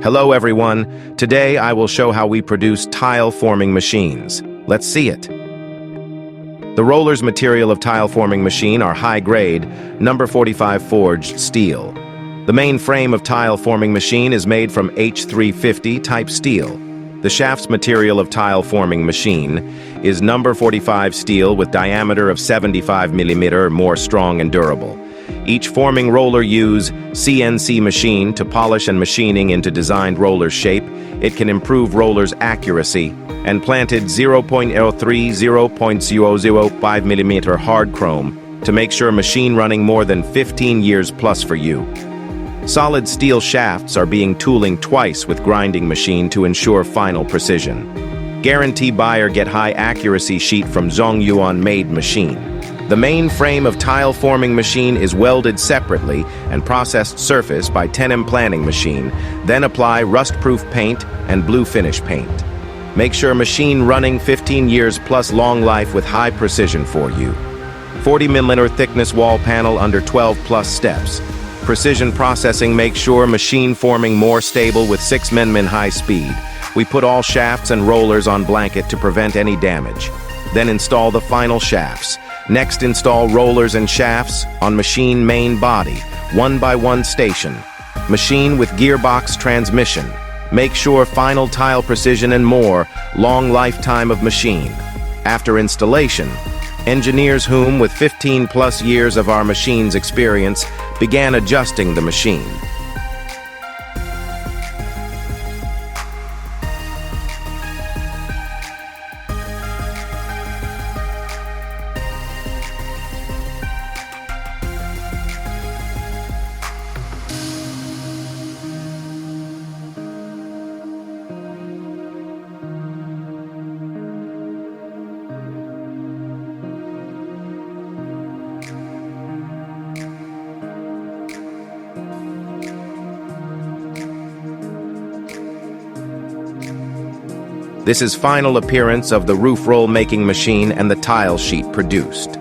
Hello everyone, today I will show how we produce tile forming machines. Let's see it. The rollers material of tile forming machine are high grade, number 45 forged steel. The main frame of tile forming machine is made from H350 type steel. The shafts material of tile forming machine is number 45 steel with diameter of 75 mm, more strong and durable. Each forming roller use CNC machine to polish and machining into designed roller shape. It can improve roller's accuracy and planted 0.03-0.005 mm hard chrome to make sure machine running more than 15 years plus for you. Solid steel shafts are being tooling twice with grinding machine to ensure final precision. Guarantee buyer get high accuracy sheet from Zhongyuan made machine. The main frame of tile forming machine is welded separately and processed surface by 10M planing machine, then apply rust-proof paint and blue finish paint. Make sure machine running 15 years plus long life with high precision for you. 40 mm thickness wall panel under 12 plus steps. Precision processing makes sure machine forming more stable with 6 mm high speed. We put all shafts and rollers on blanket to prevent any damage. Then install the final shafts. Next, install rollers and shafts on machine main body, 1x1 station. Machine with gearbox transmission. Make sure final tile precision and more, long lifetime of machine. After installation, engineers whom with 15 plus years of our machine's experience began adjusting the machine. This is final appearance of the roof roll making machine and the tile sheet produced.